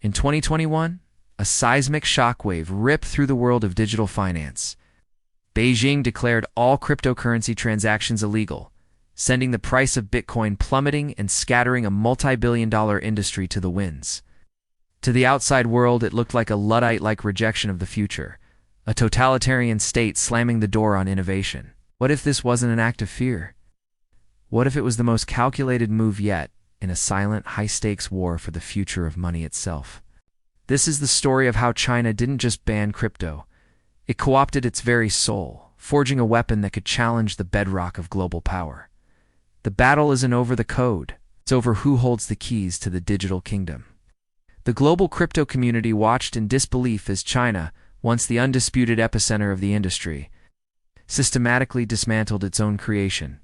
In 2021, a seismic shockwave ripped through the world of digital finance. Beijing declared all cryptocurrency transactions illegal, sending the price of Bitcoin plummeting and scattering a multi-billion-dollar industry to the winds. To the outside world, it looked like a Luddite-like rejection of the future, a totalitarian state slamming the door on innovation. What if this wasn't an act of fear? What if it was the most calculated move yet in a silent, high-stakes war for the future of money itself? This is the story of how China didn't just ban crypto. It co-opted its very soul, forging a weapon that could challenge the bedrock of global power. The battle isn't over the code. It's over who holds the keys to the digital kingdom. The global crypto community watched in disbelief as China, once the undisputed epicenter of the industry, systematically dismantled its own creation.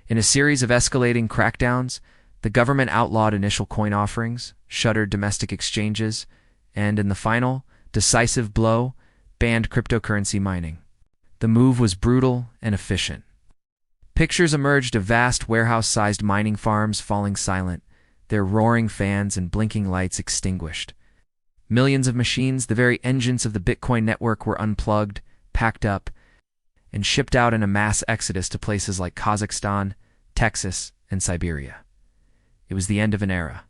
In a series of escalating crackdowns, the government outlawed initial coin offerings, shuttered domestic exchanges, and in the final, decisive blow, banned cryptocurrency mining. The move was brutal and efficient. Pictures emerged of vast warehouse-sized mining farms falling silent, their roaring fans and blinking lights extinguished. Millions of machines, the very engines of the Bitcoin network, were unplugged, packed up, and shipped out in a mass exodus to places like Kazakhstan, Texas, and Siberia. It was the end of an era.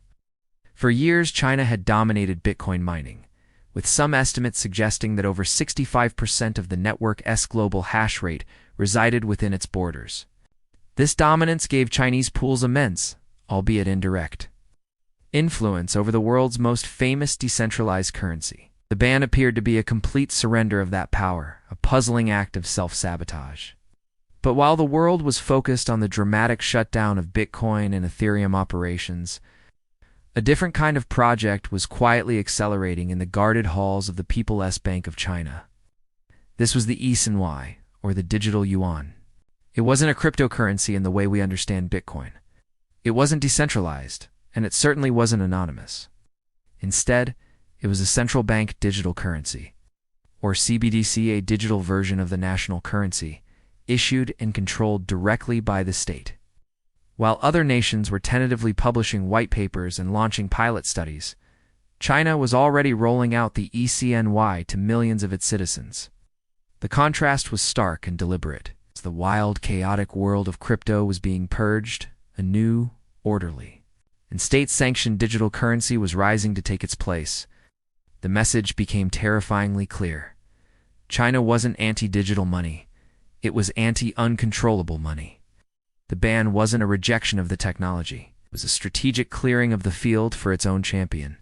For years, China had dominated Bitcoin mining, with some estimates suggesting that over 65% of the network's global hash rate resided within its borders. This dominance gave Chinese pools immense, albeit indirect, influence over the world's most famous decentralized currency. The ban appeared to be a complete surrender of that power, a puzzling act of self-sabotage. But while the world was focused on the dramatic shutdown of Bitcoin and Ethereum operations, a different kind of project was quietly accelerating in the guarded halls of the People's Bank of China. This was the CNY, or the digital yuan. It wasn't a cryptocurrency in the way we understand Bitcoin. It wasn't decentralized, and it certainly wasn't anonymous. Instead, it was a central bank digital currency, or CBDC, a digital version of the national currency, issued and controlled directly by the state. While other nations were tentatively publishing white papers and launching pilot studies, China was already rolling out the CNY to millions of its citizens. The contrast was stark and deliberate. As the wild, chaotic world of crypto was being purged, a new, orderly, and state-sanctioned digital currency was rising to take its place. The message became terrifyingly clear. China wasn't anti-digital money. It was anti-uncontrollable money. The ban wasn't a rejection of the technology. It was a strategic clearing of the field for its own champion.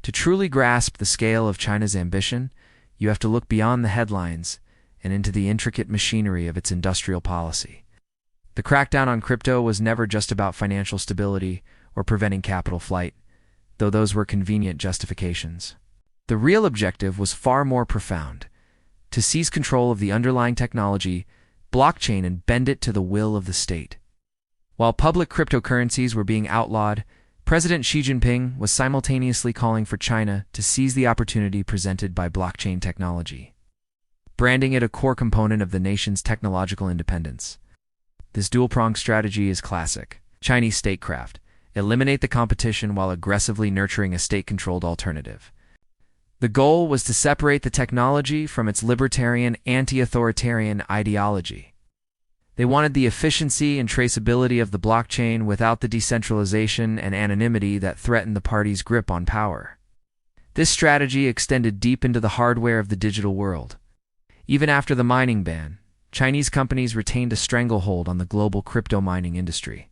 To truly grasp the scale of China's ambition, you have to look beyond the headlines and into the intricate machinery of its industrial policy. The crackdown on crypto was never just about financial stability or preventing capital flight, though those were convenient justifications. The real objective was far more profound: to seize control of the underlying technology, blockchain, and bend it to the will of the state. While public cryptocurrencies were being outlawed, President Xi Jinping was simultaneously calling for China to seize the opportunity presented by blockchain technology, branding it a core component of the nation's technological independence. This dual-pronged strategy is classic Chinese statecraft: eliminate the competition while aggressively nurturing a state-controlled alternative. The goal was to separate the technology from its libertarian, anti-authoritarian ideology. They wanted the efficiency and traceability of the blockchain without the decentralization and anonymity that threatened the party's grip on power. This strategy extended deep into the hardware of the digital world. Even after the mining ban, Chinese companies retained a stranglehold on the global crypto mining industry.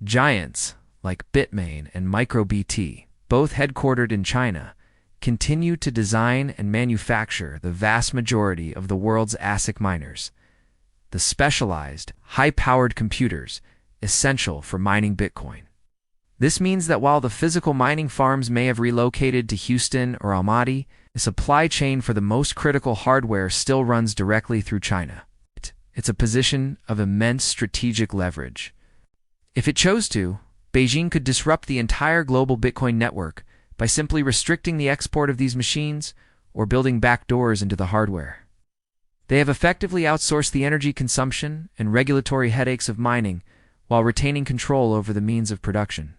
Giants like Bitmain and MicroBT, both headquartered in China, continue to design and manufacture the vast majority of the world's ASIC miners, the specialized, high-powered computers essential for mining Bitcoin. This means that while the physical mining farms may have relocated to Houston or Almaty, the supply chain for the most critical hardware still runs directly through China. It's a position of immense strategic leverage. If it chose to, Beijing could disrupt the entire global Bitcoin network by simply restricting the export of these machines or building backdoors into the hardware. They have effectively outsourced the energy consumption and regulatory headaches of mining while retaining control over the means of production.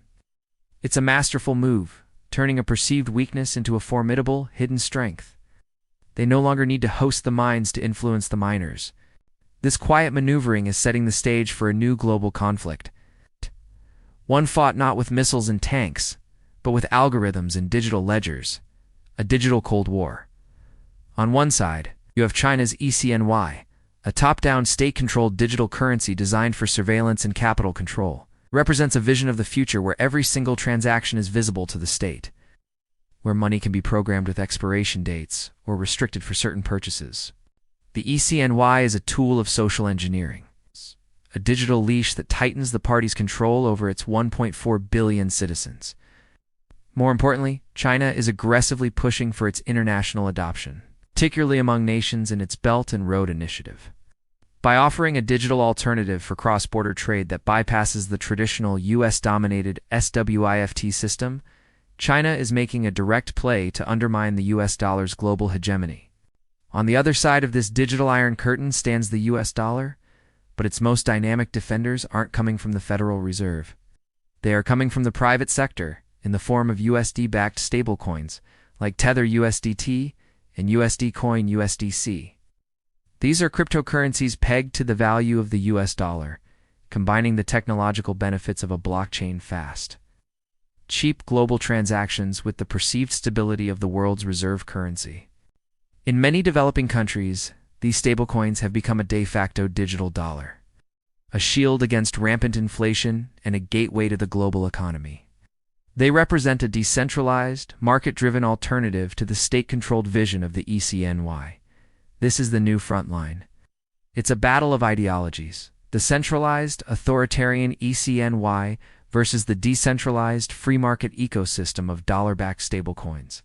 It's a masterful move turning a perceived weakness into a formidable, hidden strength. They no longer need to host the mines to influence the miners. This quiet maneuvering is setting the stage for a new global conflict. One fought not with missiles and tanks, but with algorithms and digital ledgers. A digital Cold War. On one side, you have China's ECNY, a top-down state-controlled digital currency designed for surveillance and capital control. It represents a vision of the future where every single transaction is visible to the state, where money can be programmed with expiration dates or restricted for certain purchases. The ECNY is a tool of social engineering, a digital leash that tightens the party's control over its 1.4 billion citizens. More importantly, China is aggressively pushing for its international adoption, particularly among nations in its Belt and Road Initiative. By offering a digital alternative for cross-border trade that bypasses the traditional US-dominated SWIFT system, China is making a direct play to undermine the US dollar's global hegemony. On the other side of this digital Iron Curtain stands the US dollar, but its most dynamic defenders aren't coming from the Federal Reserve. They are coming from the private sector in the form of USD-backed stablecoins like Tether USDT and USD Coin USDC. These are cryptocurrencies pegged to the value of the US dollar, combining the technological benefits of a blockchain fast, cheap global transactions with the perceived stability of the world's reserve currency. In many developing countries, these stablecoins have become a de facto digital dollar, a shield against rampant inflation and a gateway to the global economy. They represent a decentralized, market-driven alternative to the state-controlled vision of the ECNY. This is the new front line. It's a battle of ideologies, the centralized, authoritarian ECNY versus the decentralized, free-market ecosystem of dollar-backed stablecoins.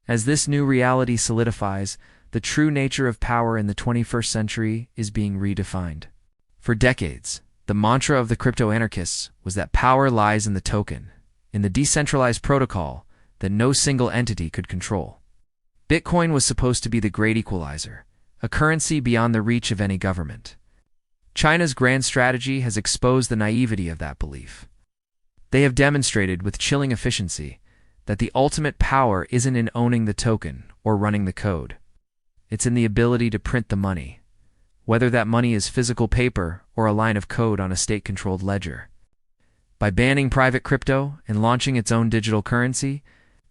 As this new reality solidifies, the true nature of power in the 21st century is being redefined. For decades, the mantra of the crypto-anarchists was that power lies in the token, in the decentralized protocol that no single entity could control. Bitcoin was supposed to be the great equalizer, a currency beyond the reach of any government. China's grand strategy has exposed the naivety of that belief. They have demonstrated with chilling efficiency that the ultimate power isn't in owning the token or running the code. It's in the ability to print the money, whether that money is physical paper or a line of code on a state-controlled ledger. By banning private crypto and launching its own digital currency,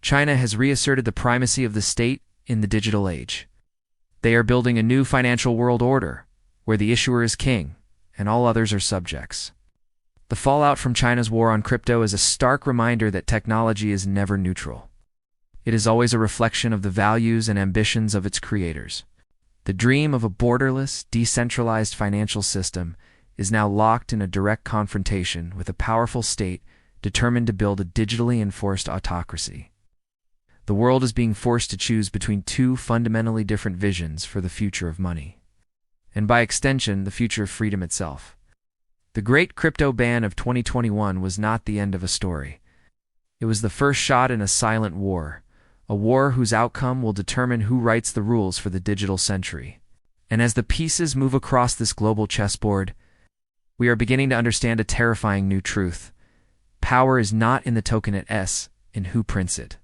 China has reasserted the primacy of the state in the digital age. They are building a new financial world order, where the issuer is king and all others are subjects. The fallout from China's war on crypto is a stark reminder that technology is never neutral. It is always a reflection of the values and ambitions of its creators. The dream of a borderless, decentralized financial system is now locked in a direct confrontation with a powerful state determined to build a digitally enforced autocracy. The world is being forced to choose between two fundamentally different visions for the future of money, and by extension, the future of freedom itself. The great crypto ban of 2021 was not the end of a story. It was the first shot in a silent war, a war whose outcome will determine who writes the rules for the digital century. And as the pieces move across this global chessboard, we are beginning to understand a terrifying new truth. Power is not in the token at S, in who prints it.